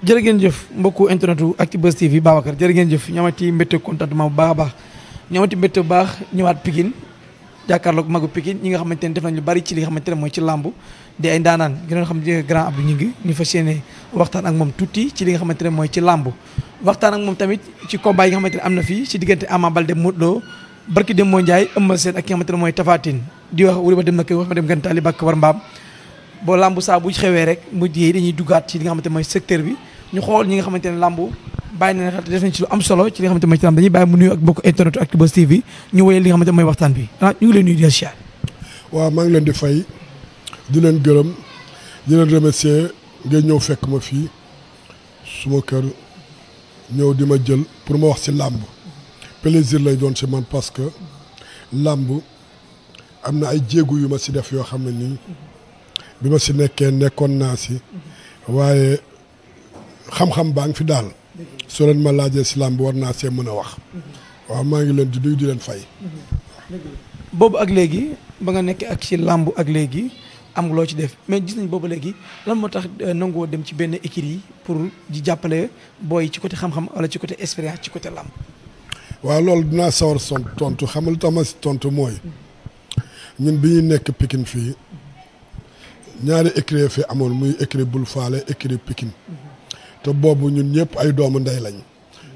jërë ngeen jëf mbokku internetu Actubuzz TV Babacar jërë ngeen jëf ñamati mbégte contentement bu baax a baax ñamati mbégte bu baax ñëwaat Pikine jàkkaarloog magu Pikine ñi nga xamante ne def nañ lu bari ci li nga xamante ne mooy ci làmb di ay ndaanaan gënoon xam grand Abdou Gningue ñu fas yéene waxtaan ak moom tuuti ci li nga xamante ne mooy ci làmb waxtaan ak moom tamit ci combat yi nga xamante ne am na fii ci diggante Ama Baldé Modou Lô barki dem moo Ndiaye Eumeu Sène ak ki nga xamante ne mooy Tapha Tine di wax wuri ba dem na koy wax ma dem gantaali bàkk war mbaam boo làmb saa bu xewee rek mu jiyee dañuy duggaat ci li nga xamante ne mooy secteur bi ñu xool ñi nga xamante ne làmb bàyyi na xel def nañ ci lu am solo ci li nga xamante ne mooy ci làmb dañuy bàyyi mu nuyu ak mbokk internet Actubuzz TV ñu woyee li nga xamante ne mooy waxtaan bi ñu ngi leen nuyu di siyaar. waaw maa ngi leen di fay di leen gërëm di leen remercier ngeen ñëw fekk ma fii suma kër ñëw di ma jël pour ma wax ci làmb plaisir lay doon ci man parce que làmb am na ay jéegu yu ma ci def yoo xam ne nii bi ma ci nekkee nekkoon naa ci waaye xam-xam baa ngi fi daal soo leen ma laajee ci làmb war naa see mën a wax waaw maa ngi leen di nuyu di leen fay. boobu ak léegi ba nga nekk ak ci làmb ak léegi am loo ci def mais gis nañ boobu léegi lan moo tax nangoo dem ci benn équipe yi pour di jàppale booy ci côté xam-xam wala ci côté expérience ci côté làmb. waaw loolu dinaa sawar tontu xam nga lu tax ma si tontu mooy ñun bi ñuy nekk Pikine fii ñaari écurie fi amoon muy écurie Bul Faale écurie Pikine te boobu ñun ñëpp ay doomu ndey lañ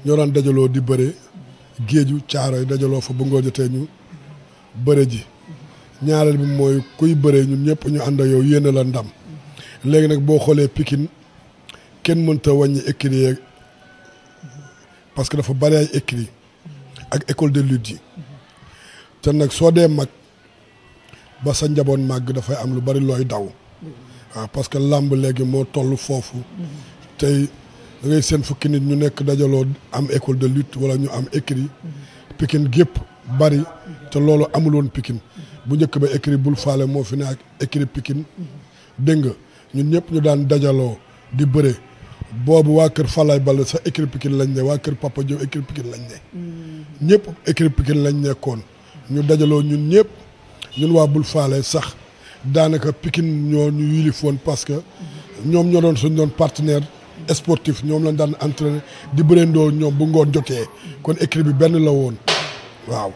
ñoo daan dajaloo di bëre géeju Caaroy dajaloo fa bu ngoo jotee ñu bëre ji ñaareel bi mooy kuy bëre ñun ñëpp ñu ànd ak yow yéene la ndam léegi nag boo xoolee Pikine kenn mënta wàññi écurie parce que dafa bari ay écurie ak école de lutte yi te nag soo dee mag ba sa njaboot màgg dafay am lu bari looy daw waaw parce que làmb léegi moo toll foofu tey da ngay seen fukki nit ñu nekk dajaloo am école de lutte wala ñu am écurie Pikine gépp bari te loolu amul woon Pikine bu njëkk ba écurie Bul Faale moo fi ne ak écurie Pikine dégg nga ñun ñëpp ñu daan dajaloo di bëre boobu waa kër Falaye Baldé sa écurie Pikine lañ ne waa kër Papa Diop écurie Pikine lañ ne ñëpp écurie Pikine lañ nekkoon ñu dajaloo ñun ñëpp ñun waa Bul Faale sax daanaka Pikine ñoo ñu yilifoon parce que ñoom ñoo doon suñ doon partenaire sportif ñoom lañ daan entraîné di bëreendoo ñoom bu ngoon jotee kon écurie bi benn la woon waaw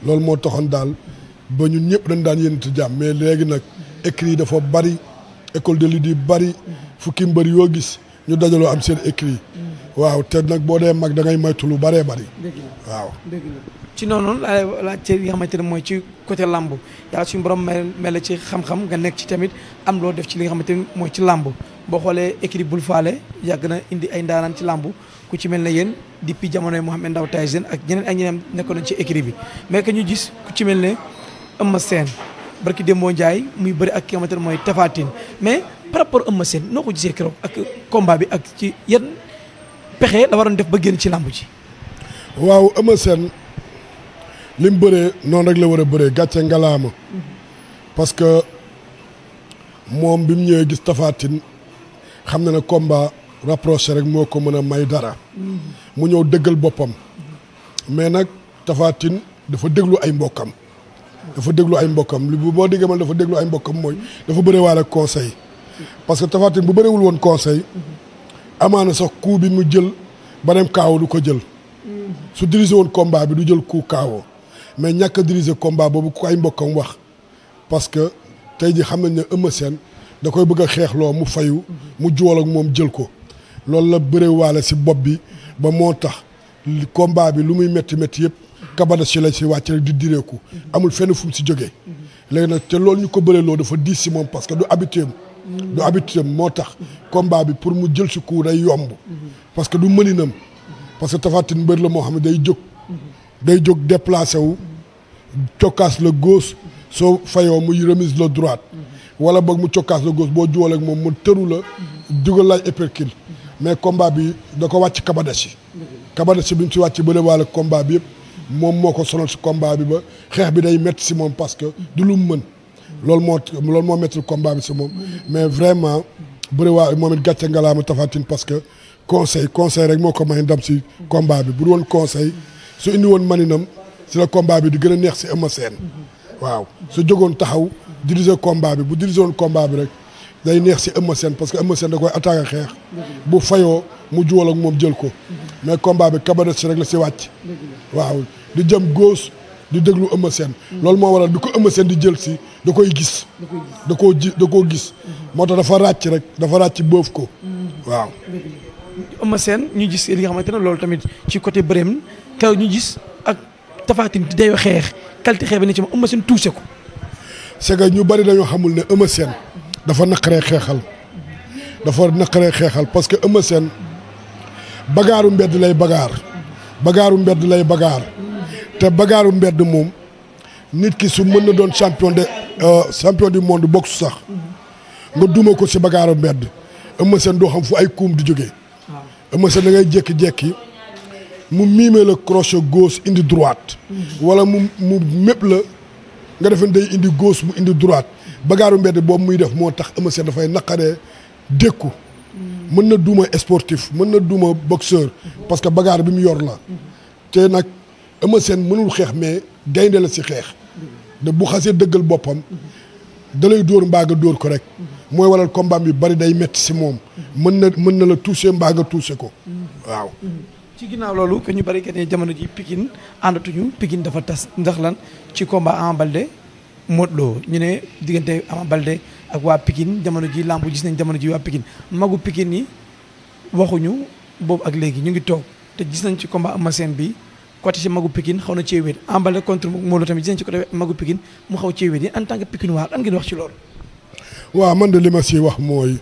loolu moo taxoon daal ba ñun ñëpp dañ daan yénati jàmm mais léegi nag écurie yi dafa bari école de lutte yi bari fukki mbër yoo gis ñu dajaloo am seen écurie waaw te nag boo dee mag da ngay maytu lu baree bari waaw ci noonu la ci li nga xamante ne mooy ci côté làmb yàlla suñu borom mel ci xam-xam nga nekk ci tamit am loo def ci li nga xamante ne mooy ci làmb boo xoolee écurie Bul Faale yàgg na indi ay ndaanaan ci làmb ku ci mel ne yéen depuis jamonoy Mohamed Ndao Tyson ak ñeneen nekkoon nañ ci écurie bi mais que ñu gis ku ci mel ne Eumeu Sène barki Demba Ndiaye muy bëri ak ki nga xamante ne mooy Tapha Tine mais par rapport Eumeu Sène noo ko gisee keroog ak combat bi ak ci yan pexe la waroon def ba génn ci làmb ji. waaw Eumeu Sène li mu bëree noonu rek la war a bëree gàcce ngalaama parce que moom bi mu ñëwee gis Tapha Tine xam na ne combat rapproché rek moo ko mën a may dara mu ñëw dëggal boppam mais nag Tapha Tine dafa déglu ay mbokkam li boo déggee man dafa déglu ay mbokkam mooy dafa bëre waale conseil parce que Tapha Tine bu bëriwul woon conseil amaana sax coup bi mu jël ba dem kaawo du ko jël su diriger woon combat bi du jël coup kaawo mais ñàkk a diriger combat boobu ku ay mbokkam wax parce que tey ji xam nañ ne Eumeu Sène da koy bëgg a xeexloo mu fayu mu juwal ak moom jël ko loolu la bëre waale si bopp bi ba moo tax combat bi lu muy métti métti yëpp kabada si la si wàcc rek di direeku amul fenn fu mu si jógee léegi nag te loolu ñu ko bëree loo dafa diis si moom parce que du habitude moo tax combat bi pour mu jël si coup day yomb parce que du mëninam parce que Tapha Tine mbër la moo xam ne day jóg déplacé wu cokkaas la gauche soo fayoo muy remise la droite wala boog mu cokkaas la gauche boo juwalee ak moom mu tëru la dugal laaj uppercut mais combat bi da ko wàcc kabadashi bi mu si wàcc bëre waale combat bi yëpp moom moo ko sonal si combat bi ba xeex bi day métti si moom parce que du lu mu mën loolu moo métti combat bi si moom mais vraiment bëre waale moom it gàcce ngalaama Tapha Tine parce que conseil rek moo ko may ndam si combat bi bu dul woon conseil su indi woon maninam si la combat bi di gën a neex si Eumeu Sène waaw su jógoon taxaw diriger combat bi bu diriger woon combat bi rek day neex si Eumeu Sène parce que Eumeu Sène da koy attaqué xeex bu fayoo mu juwal ak moom jël ko mais combat bi kabaret si rek la si wàcc waaw di jëm gauche di déglu Eumeu Sène loolu moo waral di ko Eumeu Sène di jël si da koy gis da koo gis moo tax dafa ràcc boof ko waaw Eumeu Sène ñu gis li nga xamante ne loolu tamit ci côté bëreem kaw ñu gis ak Tapha Tine di dayoo xeex qualité xeex bi ne ci moom Eumeu Sène touché ko c'est que ñu bari dañoo xamul ne Eumeu Sène dafa naqaree xeexal parce que Eumeu Sène bagaaru mbedd lay bagaar te bagaaru mbedd moom nit ki su mën na doon champion du monde boxe sax nga duma ko si bagaaru mbedd Eumeu Sène doo xam fu ay kuum di jógee Eumeu Sène da ngay jékki-jékki mu miime la crochet gauche indi droite wala mu mépp la nga defen day indi gauche mu indi droite bagaaru mbedd boobu muy def moo tax Eumeu Sène dafay naqaree dékku mën na duma sportif mën na duma boxeur parce que bagaar bi mu yor la te nag Eumeu Sène mënul xeex mais gaynde la si xeex de bu xasee dëggal boppam da lay dóor mbaa nga dóor ko rek mooy waral combat bi bari day metti si moom mën na la toucher mbaa nga toucher ko waaw ci ginnaaw loolu que ñu bari que ne jamono ji Pikine àndatuñu Pikine dafa tas ndax lan ci combat Ama Baldé Modou Lo ñu ne diggante Ama Baldé ak waa Pikine jamono ji lamb gis nañ jamono ji waa Pikine magu Pikine yi waxuñu boobu ak léegi ñu ngi toog te gis nañ ci combat Eumeu Sène bi côté ci magu Pikine xaw na cee wéet Ama Baldé contre Modou Lo tamit gis nañ ci côté magu Pikine mu xaw cee wéet yi en tant que Pikine waa lan ngeen wax ci loolu. waaw man de li ma si wax mooy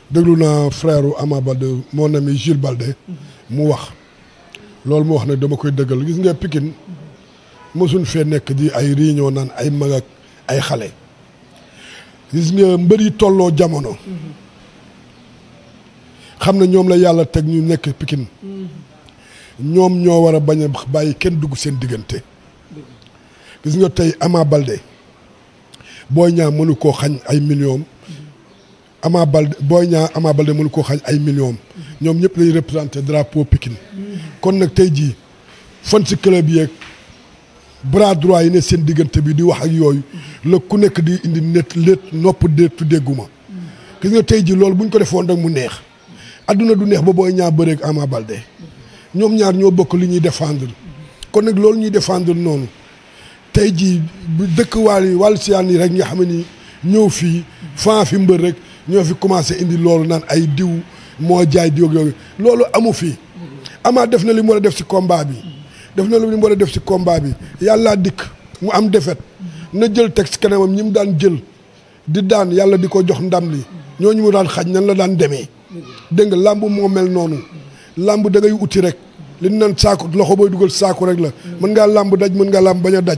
déglu naa frère Ama Baldé mon ami Jules Baldé mu wax loolu mu wax ne dama koy dëggal gis nga Pikine mosuñ fee nekk di ay réunion naan ay mag ak ay xale gis nga mbër yi tolloo jamono xam ne ñoom la yàlla teg ñu nekk Pikine ñoom ñoo war a bañ a bàyyi kenn dugg seen diggante gis nga tey Ama Baldé Boy Niang mënu koo xañ ay millions Ama Baldé mënu koo xañ ay millions ñoom ñëpp lay représenté drapeau Pikine kon nag tey jii fan si club yeeg bras droit yi ne seen diggante bi di wax ak yooyu la ku nekk di indi nopp déetu dégguma gis nga tey jii loolu bu ñu ko defoon rek mu neex adduna du neex ba Boy Niang bëreeg Ama Baldé ñoom ñaar ñoo bokk li ñuy défendre kon nag loolu ñuy défendre noonu tey jii bu dëkk wàllu siyaan yi rek nga xam ne ni ñëw fii fan fi mbër rek ñoo fi commencé indi loolu naan ay diw moo jaay diw ak yooyu loolu amu fi Ama def na li mu war a def si combat bi yàlla dikk mu am defet na jël teg si kanamam ñi mu daan jël di daan yàlla di ko jox ndam li ñooñu mu daan xaj nan la daan demee dégg nga làmb moo mel noonu làmb da ngay uti rek li ñu naan saako loxo booy dugal saako rek la mën ngaa làmb daj mën ngaa làmb bañ a daj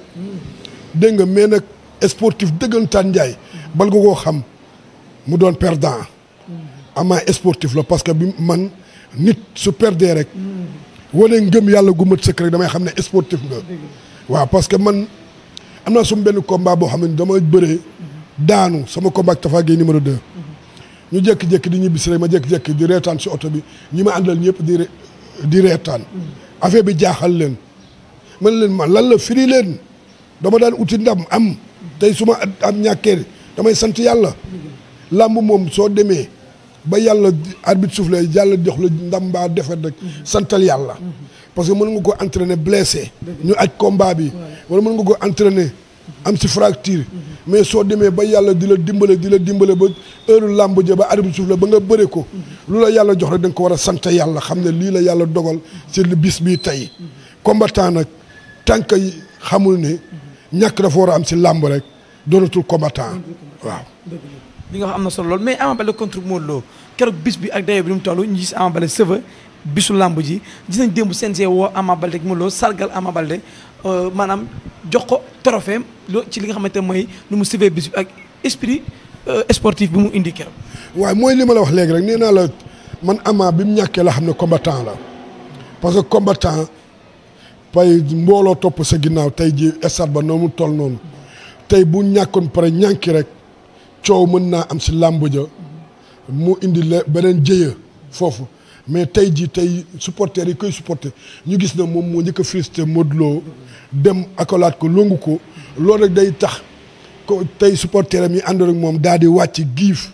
dégg nga mais nag sportif dëggantaan njaay bal nga koo xam mu doon perdant Ama sportif la parce que bi man nit su perdee rek wane ngëm yàlla gu mat sëkk rek damay xam ne sportif nga waaw parce que man am naa suma benn combat boo xam ne dama bëree daanu sama combat ak Tafa Gueye numéro 2 ñu jékki-jékki di ñibbisi rek ma jékki-jékki di reetaan si oto bi ñi ma àndal ñëpp di reetaan affaire bi jaaxal leen man leen man lan la firi leen dama daan uti ndam am tey su ma am ñàkkee damay sant yàlla làmb moom soo demee ba yàlla arbitre soufflé yàlla jox la ndam mbaa defet rek santal yàlla parce que mën nga ko entraîner blessé ñu aj combat bi wala mën nga ko entraîner am si fracture mais soo demee ba yàlla di la dimbale ba heure làmb ja ba arbitre soufflé ba nga bëre ko lu la yàlla jox rek da nga ko war a sant yàlla xam ne lii la yàlla dogal ci bis bii tey combattant nag tant que xamul ne ñàkk dafa war a am si làmb rek doonatul combattant waaw li nga wax am na solo lool mais Ama Baldé contre Modou Lo keroog bis bi ak dayo bi nu mu toll ñu gis Ama Baldé sëva bisu làmb ji gis nañ démb CNG woo Ama Baldé ak Modou Lo sargal Ama Baldé maanaam jox ko trophée ci li nga xamante ne mooy nu mu sëvee bis bi ak esprit sportif bi mu indi keroog. waaw mooy li ma la wax léegi rek nee naa la man Ama bi mu ñàkkee la xam ne combattant la parce que combattant pay mbooloo topp sa ginnaaw tey ji stade ba noonu mu toll noonu tey bu ñàkkoon pare ñànki rek coow mën naa am si làmb ja mu indi beneen jëya foofu mais tey jii tey supporters yi koy supporter ñu gis na moom moo njëkk a félicité Modou Lo dem accolade ko longu ko loolu rek day tax ko tey supporters am yi àndoon ak moom daal di wàcc giif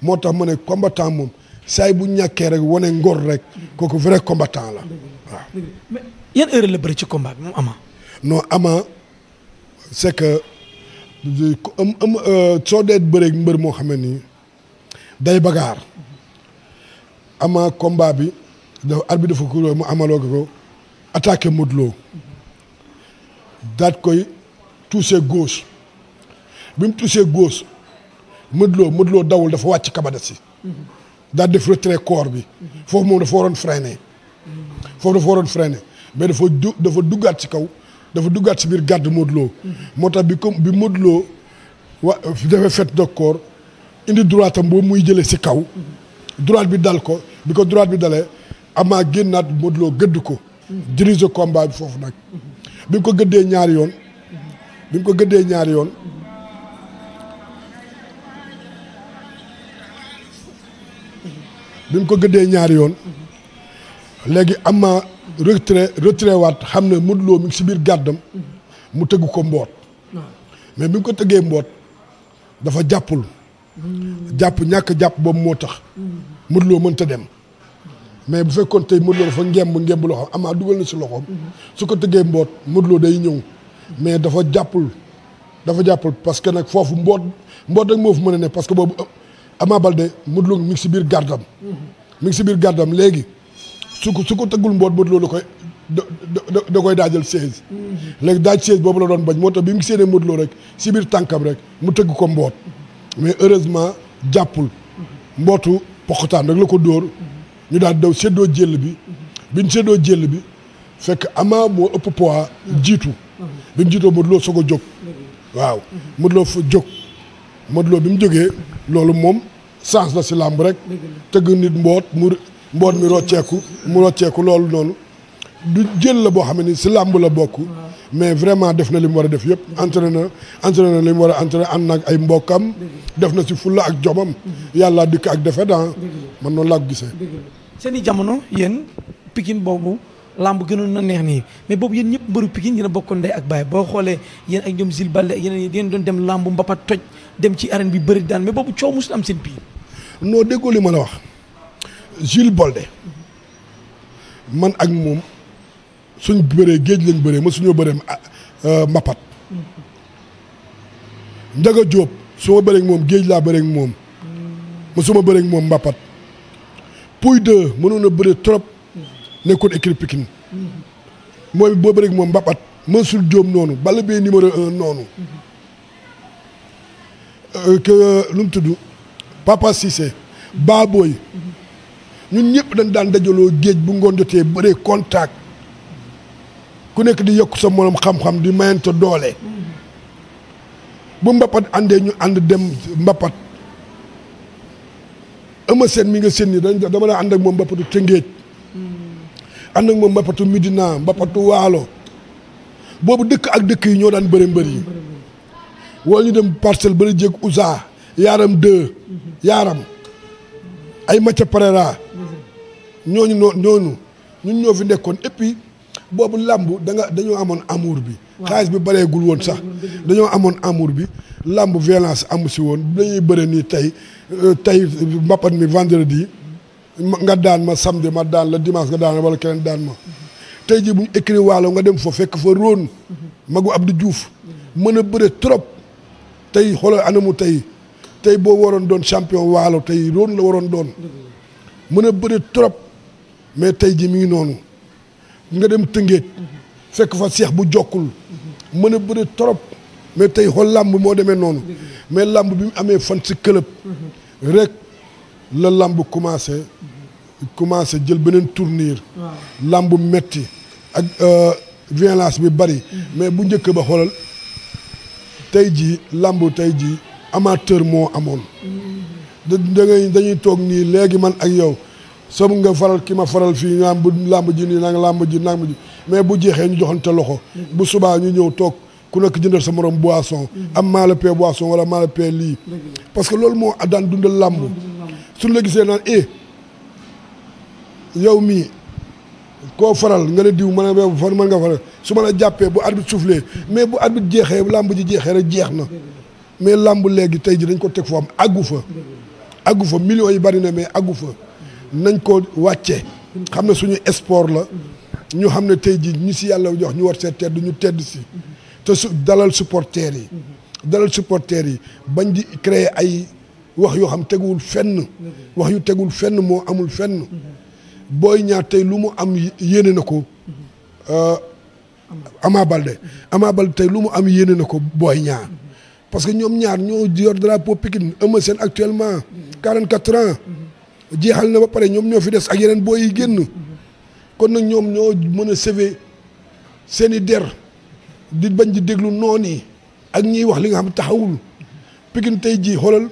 moo tax ma ne combattant moom saa bu ñàkkee rek wane ngor rek kooku vrai combattant la waaw. mais yan heure la bëri ci combat bi moom Ama. non Ama c'est que soo dee bëreeg mbër moo xam ne nii day bagaar Ama combat bi dafa arbitre dafa ko mu amaloo ko attaqué Modou Lo daat koy touché gauche bi mu touché gauche Modou Lo dawul dafa wàcc kabada si daal def retrait corps bi foofu moom dafa waroon freiner mais dafa duggaat ci kaw dafa duggaat ci biir garde Modou Lo moo tax bi Modou Lo dafay fait de corps indi droite am boobu muy jëlee ci kaw droite bi dal ko bi ko droite bi dalee Ama génnaat Modou Lo gëdd ko diriger combat bi foofu nag bi mu ko gëddee ñaari yoon léegi Ama retrait waat xam ne Modou Lo mi ngi si biir gàddam mu tëgg ko mboot mais bi mu ko tëggee mboot dafa jàppul ñàkk jàpp boobu moo tax Modou Lo mënta dem mais bu fekkoon tey Modou Lo dafa ngemb loxoom Ama dugal na si loxoom su ko tëggee mboot Modou Lo day ñëw mais dafa jàppul parce que nag foofu mboot rek moo fu mën a ne parce que boobu Ama Baldé Modou Lo mi ngi si biir gàddam léegi su ko tëggul mboot Modou Lo da koy daajal 16 léegi daaj 16 boobu la doon bañ moo tax bi mu séenee Modou Lo rek si biir tànkam rek mu tëgg ko mboot mais heureusement jàppul mbootu poxutaan rek la ko dóor ñu daal daw séddoo jël bi biñ séddoo jël bi fekk Ama moo ëpp poids jiitu bi mu jiitoo Modou Lo soog a jóg waaw Modou Lo fa jóg Modou Lo bi mu jógee loolu moom chance la si làmb rek tëgg nit mboot mi rocceeku loolu noonu du jël la boo xam ne ni si làmb la bokk mais vraiment def na li mu war a def yëpp entraîné na li mu war a entraîné ànd nag ay mbokkam def na si fulla ak jomam yàlla dikk ak defet man noonu laa ko gisee seen i jamono yéen Pikine boobu làmb gënoon na neex nii mais boobu yéen ñëpp mbëru Pikine yéen a bokkoon ndey ak baay boo xoolee yéen ak ñoom Zil Balde yéen doon dem làmb mbapat toj dem ci arène bi bëri daan mais boobu coow musul am seen biir non déggoo li ma la wax Zil Balde man ak moom suñ bëree géej lañ bëree ma suñoo bëree mbapat Njaga Jóob su ma bëree moom géej laa bëree moom ma su ma bëree moom mbapat Pouy 2 mënoon a bëree trop nekkoon équipe Pikine mooy boo bëree moom mbapat Mansour Diop noonu Balla Beye numéro 1 noonu lu mu tudd Papa Cissé Baboy ñun ñëpp dañ daan dajaloo géej bu ngoon jotee bëree contact ku nekk di yokk sa morom xam-xam di mayante doole bu mbapat àndee ñu ànd dem mbapat Eumeu Sène mi nga seen ni dama daa ànd ak moom mbapatu Tëngéej ànd ak moom mbapatu Midina mbapatu Waalo boobu dëkk ak dëkk yi ñoo daan bëri mbër yi wala ñu dem Parcelles bëri jéeg Ousa Yaaram 2 Yaaram ay Macha Parera ñooñu ñun ñoo fi nekkoon et puis boobu làmb dañoo amoon amour bi xaalis bi bareegul woon sax dañoo amoon amour bi làmb violence amu si woon dañuy bëre nii tey mbapat mi vendredi nga daan ma samedi ma daan la dimanche nga daan wala keneen daan ma tey ji bu ñu écrit waalo nga dem fa fekk fa róon magu Abdou Diouf mën a bëre trop tey xoolal anamu tey boo waroon doon champion waalo tey róon la waroon doon mën a bëre trop mais tey ji mi ngi noonu nga dem Tëngéej fekk fa seex bu jokkul mën a bëre trop mais tey xool làmb moo demee noonu mais làmb bi mu amee fan si club rek la làmb commencé jël beneen tournure làmb metti ak violence bi bari mais bu njëkk ba xoolal tey jii làmb tey jii amateur moo amoon dañuy toog nii léegi man ak yow som nga faral ki ma faral fii nga bu làmb ji nii nanga làmb ji mais bu jeexee ñu joxante loxo bu subaa ñu ñëw toog ku nekk jëndal sa morom boisson am maa la paie boisson wala maa la paie lii parce que loolu moo daan dundal làmb suñ la gisee naan yow mii koo faral nga ne diw mën nga faral su ma la jàppee bu arbitre soufflé mais bu arbitre jeexee làmb ji jeexee rek jeex na mais làmb léegi tey ji dañ ko teg foo am àggu fa àggu fa millions yi bari na mais àggu fa nañ ko wàcce xam ne suñu sport la ñu xam ne tey jii ñu si yàlla jox ñu war see tedd ñu tedd si te dalal supporters yi bañ di créer ay wax yoo xam teguwul fenn wax yu tegul fenn moo amul fenn Boy Niang tey lu mu am yéene na ko Ama Baldé tey lu mu am yéene na ko Boy Niang parce que ñoom ñaar ñoo yor drapeau Pikine Eumeu Sène actuellement 44 ans jeexal na ba pare ñoom ñoo fi des ak yeneen booy yi génn kon nag ñoom ñoo mën a sauver seeni der di bañ di déglu noon yi ak ñiy wax li nga xam taxawul Pikine tey jii xoolal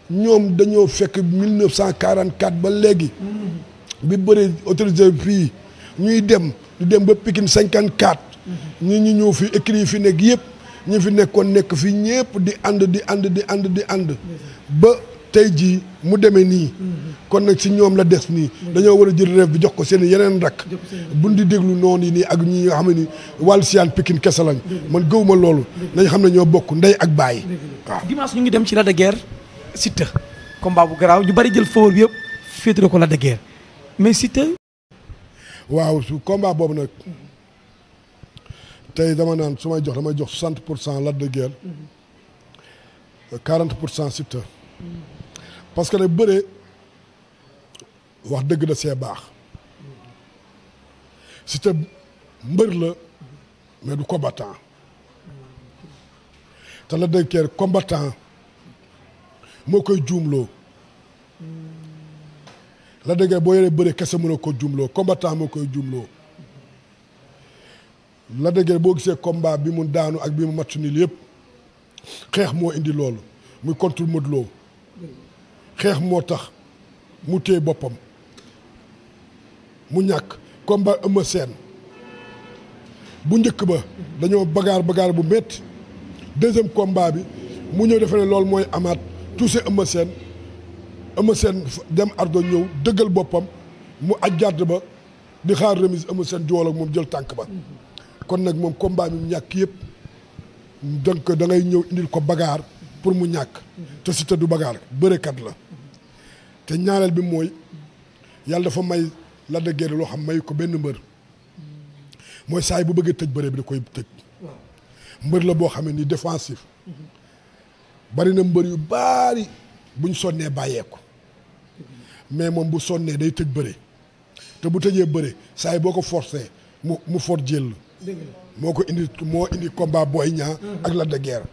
ñoom dañoo fekk 1944 ba léegi bi bëri autorisé fii ñuy dem di dem ba Pikine 54 ñi ñëw fi écrit yi fi nekk yëpp ñi fi nekkoon nekk fii ñëpp di ànd ba tey jii mu demee nii kon nag si ñoom la des nii dañoo war a jël rêve bi jox ko seen yeneen rakk buñ di déglu noonu yi nii ak ñi nga xam ne ni wàllu siyaan Pikine kese lañ man gëwuma loolu nañ xam ne ñoo bokk ndey ak baay waaw. dimanche ñu ngi dem ci Lac de Guiers Siteu combat bu garaaw ñu bari jël faveur bi yëpp féetale ko Lac de Guiers mais Siteu. waaw su combat boobu nag tey dama naan su may jox damay jox 60% Lac de Guiers 40% Siteu parce que nag bëre wax dëgg da see baax Siteu mbër la mais du combattant te Lac de Guiers combattant moo koy juumloo Lac de Guiers boo yoree bëre kese mën a ko juumloo combattant moo koy juumloo Lac de Guiers boo gisee combat bi mu daanu ak bi mu match nii yëpp xeex moo indi loolu muy contre Modou Lo xeex moo tax mu téye boppam mu ñàkk combat Eumeu Sène bu njëkk ba dañoo bagaar bu métti deuxième combat bi mu ñëw defe ne loolu mooy amaat touché Eumeu Sène dem ardo ñëw dëggal boppam mu ajjaat ba di xaar remise Eumeu Sène jool ak moom jël tànk ba kon nag moom combat bi mu ñàkk yëpp donc da ngay ñëw indil ko bagaar pour mu ñàkk te Siteu du bagaar bërekat la te ñaareel bi mooy yàlla dafa may Lac de Guiers loo xam may ko benn mbër mooy saa yi bu bëggee tëj bëre bi da koy tëj mbër la boo xam ne nii défensif bari na mbër yu baari buñ sonnee bàyyeeku mais moom bu sonnee day tëj bëre te bu tëjee bëre saa yi boo ko forcé mu for jël moo indi combat Boy Niang ak Lac de Guiers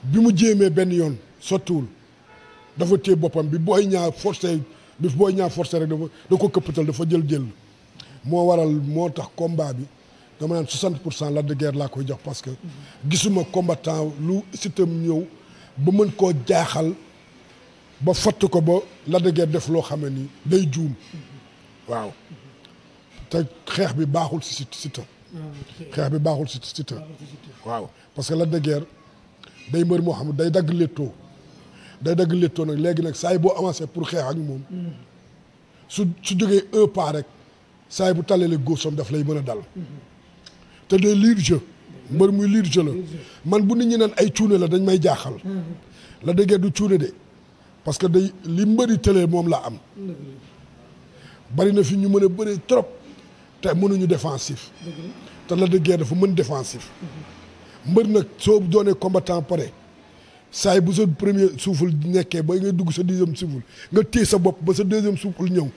bi mu jéemee benn yoon sottiwul dafa téye boppam bi Boy Niang forcé rek da ko këppatal dafa jël moo waral moo tax combat bi dama naan 60% Lac de Guiers laa koy jox parce que gisuma combattant lu Siteu ñëw ba mën koo jaaxal ba fatt ko ba Lac de Guiers def loo xam ne ni day juum waaw te xeex bi baaxul si Siteu xeex bi baaxul si Siteu waaw parce que Lac de Guiers day mbër moo xam ne day dagg léttoo nag léegi nag saa yi boo avancé pour xeex ak moom su jógee un pas rek saa yi bu tàlleele góosam daf lay mën a dal te day lire jeu mbër muy lire jeu la man bu nit ñi naan ay cuune la dañ may jaaxal Lac de Guiers du cuune de parce que day li mbëri tëlee moom la am bari na fi ñu mën a bëri trop te mënuñu défensif te Lac de Guiers dafa mën défensif mbër nag soo doonee combattant pare saa yi bu sa premier souffle nekkee ba ngay dugg sa deuxième souffle nga téye sa bopp ba sa deuxième souffle ñëw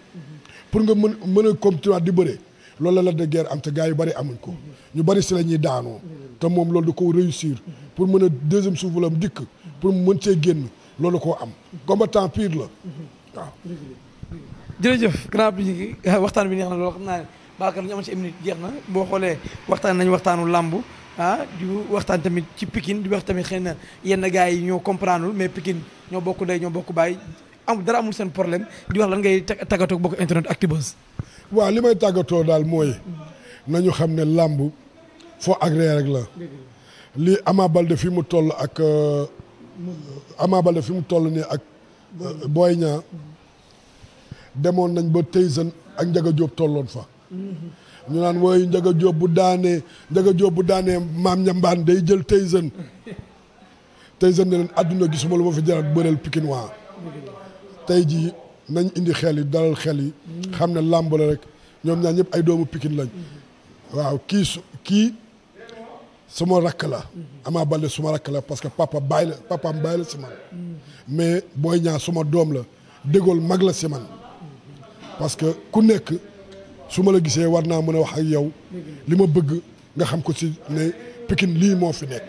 pour nga mën a continuer di bëre loolu la Lac de Guiers am te gars yu bari amuñ ko ñu bari si la ñuy daanoo te moom loolu da ko réussir pour mën a deuxième souffle am dikk pour mu mën see génn loolu koo am combattant pire la waaw. jërëjëf grand bi waxtaan bi neex na loolu xam naa ne Babacar ñu amoon ci une minute jeex na boo xoolee waxtaan nañu waxtaanu làmb di waxtaan tamit ci Pikine di wax tamit xëy na yenn gars yi ñoo comprendre mais Pikine ñoo bokk ndey ñoo bokk baay dara amul seen problème di wax lan ngay tàggatoo bokk internet Actubuzz. waaw li may tàggatoo daal mooy nañu xam ne làmb foo agréé rek la li Ama Baldé fi mu toll ak nii ak Boy Niang demoon nañ ba Tyson ak Ndiaga Diop tolloon fa ñu naan wooyu Ndiaga Diop bu daanee maam ñambaan day jël Tyson ne leen àdduna gisuma lu ma fi jarat bëreel Pikine waa tey jii nañ indi xel yi dalal xel yi xam ne làmb la rek ñoom ñaar ñëpp ay doomu Pikine lañ waaw kii suma rakk la Ama Baldé suma rakk la parce que papaam bàyyi la si man mais Boy Niang suma doom la dégool mag la si man parce que ku nekk su ma la gisee war naa mën a wax ak yow li ma bëgg nga xam ko si ne Pikine lii moo fi nekk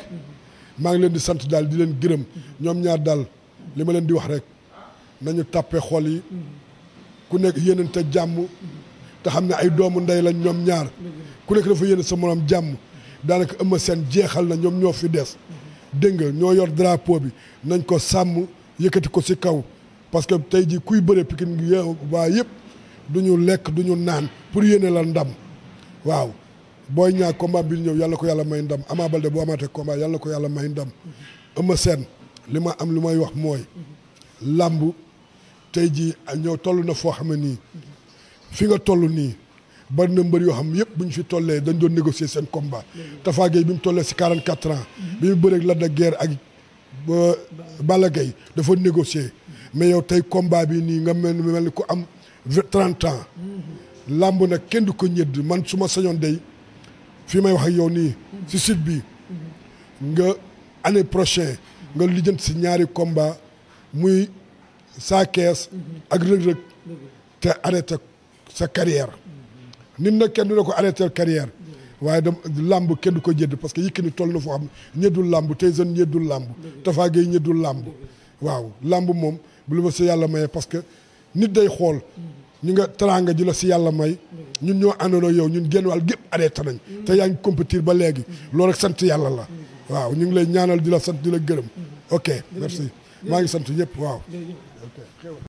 maa ngi leen di sant daal di leen gërëm ñoom ñaar daal li ma leen di wax rek nañu tàppe xol yi ku nekk yéenante jàmm te xam ne ay doomu ndey lañ ñoom ñaar ku nekk dafa yéene sa morom jàmm daanaka Eumeu Sène jeexal na ñoom ñoo fi des dégg nga ñoo yor drapeau bi nañ ko sàmm yëkkati ko si kaw parce que tey jii kuy bëre Pikine gi waa yëpp du ñu lekk du ñu naan pour yéene la ndam waaw Boy Niang combat bi ñëw yàlla ko yàlla may ndam Ama Baldé boo amaatee combat yàlla ko yàlla may ndam Eumeu Sène li ma am lu may wax mooy làmb tey jii ñëw toll na foo xam ne nii fi nga toll nii bari na mbër yoo xam yëpp bu ñu fi tollee dañ doon négocier seen combat Tafa Gueye bi mu tollee si 44 ans bi mu bëreeg Lac de Guiers ak Balla Gaye dafa négocier mais yow tey combat bi nii nga mel ni ku am 30 ans làmb nag kenn du ko ñëdd man su ma sañoon day fii may wax ak yow nii si site bi nga année prochaine nga lijjant si ñaari combat muy Sa Thiès ak Reug Reug te arrêté sa carrière nit nag kenn du ne ko arrêté carrière waaye da làmb kenn du ko jëdd parce que Yékini toll na foo xam ñeddul làmb Tyson ñeddul làmb Tafa Gueye ñeddul làmb waaw làmb moom bu lu ma si yàlla mayee parce que nit day xool ñu nga teraanga ji la si yàlla may ñun ñoo àndoon ak yow ñun génn wàll gépp arrêté nañ te yaa ngi compétir ba léegi loolu rek sant yàlla la waaw ñu ngi lay ñaanal di la sant di la gërëm ok merci maa ngi sant ñëpp waaw